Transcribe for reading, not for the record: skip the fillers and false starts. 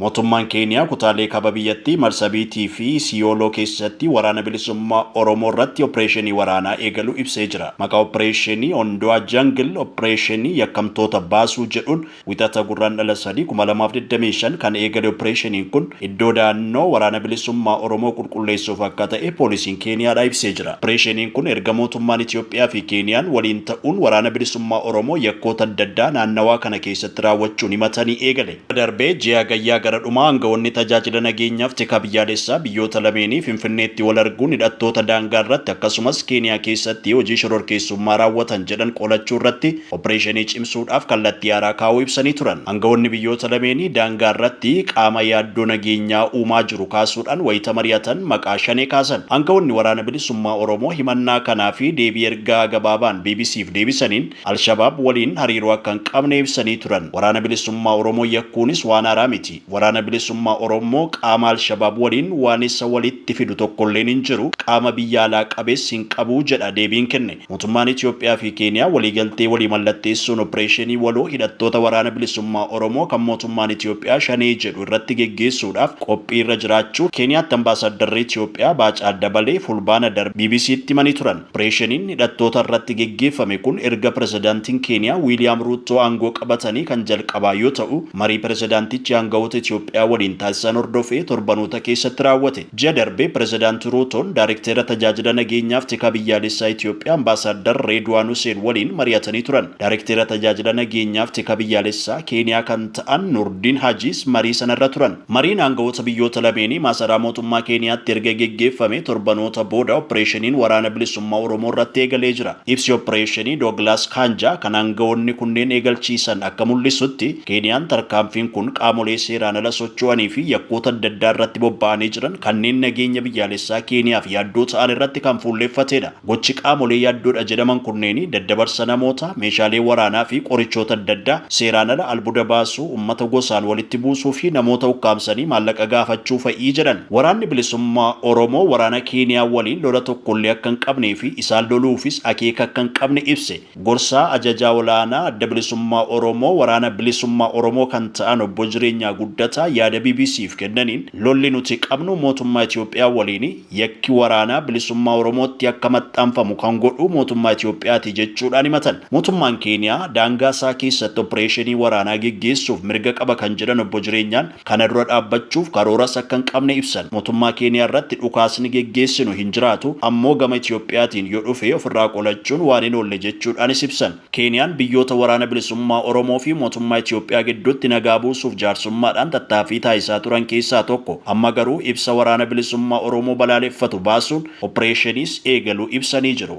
Mootummaan Keeniyaa kutaalee kaaba biyyattii Marsabiitii fi Siyooloo keessatti waraana bilisummaa Oromoo irratti opereeshinii waraanaa eegaluu ibsee jira. Maqaa opereeshinii Ondoa Jungle opereeshinii yakkamtoota baasuu jedhuun wixata gurraandhala 3/2025 kan eegale opereeshiniin kun iddoo da'annoo waraana bilisummaa Oromoo qulqulleessuuf akka ta'e poolisiin Keeniyaadhaa ibsee jira. Opereeshiniin kun erga mootummaan Itoophiyaa fi Keeniyaan waliin ta'uun waraana bilisummaa Oromoo yakkoota adda addaa naannawaa kana keessatti raawwachuun himatanii eegale. Darbee ji'a gayyaa gara dhumaa aangawoonni tajaajila nageenyaaf tika biyyaalessaa biyyoota lameenii Finfinneetti wal arguun hidhattoota daangaa irratti akkasumas Keeniyaa keessatti hojii shororkeessummaa raawwatan jedhan qolachuu irratti opereeshinii cimsuudhaaf kallattii haaraa kaa'uu ibsanii turan. Aangawoonni biyyoota lameenii daangaa irratti qaama yaaddoo nageenyaa uumaa jiru kaasuudhaan wayita mari'atan maqaa shanee kaasan. Aangawoonni waraana bilisummaa Oromoo himannaa kanaa fi deebii ergaa gabaabaan BBCf deebisaniin Alshabaab waliin hariiroo akka hin qabne ibsanii turan. Waraana bilisummaa Oromoo yakkuunis waan haaraa miti. Waraana bilisummaa Oromoo qaama Alshabaab waliin waan isa walitti fidu tokkolleen hin jiru. Qaama biyya alaa qabeessi hin qabu jedha deebiin kenne. Mootummaan Itoophiyaa fi Keeniyaa waliigaltee walii mallatteessuun opereeshinii waloo hidhattoota waraana bilisummaa Oromoo kan mootummaan Itoophiyaa shanee jedhu irratti geggeessuudhaaf qophii irra jiraachuu Keeniyaatti ambaasaddarri Itoophiyaa Baacaa Dabalee fulbaana darbe BBCtti himanii turan. Opereeshiniin hidhattoota irratti geggeeffame kun erga pirezidaantiin Keeniyaa Wiiliyaam Ruutoo aangoo qabatanii kan jalqabaa yoo ta'u, marii pirezidaantichi aangawoota Itoophiyaa waliin taasisan hordofee torbanoota keessatti raawwate. Ji'a darbee pirezidaantii Ruutoon daayirektera tajaajila nageenyaaf tika biyyaalessaa Itoophiyaa ambaasaddar Reedwaan Huseen waliin mari'atanii turan. Daayirektera tajaajila nageenyaaf tika biyyaalessaa Keeniyaa kan ta'an Nurdiin Hajiis marii sanarra turan. Mariin aangawoota biyyoota lameenii maasaraa mootummaa Keeniyaatti erga geggeeffame torbanoota booda opereeshiniin waraana bilisummaa Oromoo irratti eegalee jira. Ibsi opereeshinii Dooglaas Kaanjaa kan aangawoonni kunneen eegalchiisan akka mul'isutti Keeniyaan tarkaanfiin kun qaamolee seeraan ala socho'anii fi yakkoota adda addaa irratti bobba'anii jiran kanneen nageenya biyyaalessaa Keeniyaaf yaaddoo ta'an irratti kan fuulleeffatedha. Gochi qaamolee yaaddoodha jedhaman kunneen daddabarsa namoota, meeshaalee waraanaa fi qorichoota adda addaa seeraan ala albuuda baasuu, uummata gosaan walitti buusuu fi namoota ukkaamsanii maallaqa gaafachuu fa'ii jedhan. Waraanni bilisummaa Oromoo waraana Keeniyaa waliin lola tokkollee akka hin qabnee fi isaan loluufis akeeka akka hin qabne ibse. Gorsaa ajajaa olaanaa adda bilisummaa Oromoo waraana bilisummaa Oromoo kan ta'an obbo Jireenyaa Guddataa yaada BBCf kennaniin lolli nuti qabnu mootummaa Itoophiyaa waliin yakki waraanaa bilisummaa Oromootti akka maxxanfamu kan godhu mootummaa Itoophiyaati jechuudhaan himatan. Mootummaan Keeniyaa daangaa isaa keessatti opereeshinii waraanaa geggeessuuf mirga qaba kan jedhan obbo Jireenyaan kana dura dhaabbachuuf karooras akka hin qabne ibsan. Mootummaa Keeniyaa irratti dhukaasni geggeessinu hin jiraatu ammoo gama Itoophiyaatiin yoo dhufe ofirraa qolachuun waan hin oolle jechuudhaanis ibsan. Keeniyaan biyyoota waraana bilisummaa Oromoo fi mootummaa Itoophiyaa gidduutti nagaa buusuuf jaarsummaadhaan tattaaffii taasisaa turan keessaa tokko. Amma garuu ibsa waraana bilisummaa Oromoo balaaleffatu baasuun opereeshiniis eegaluu ibsanii jiru.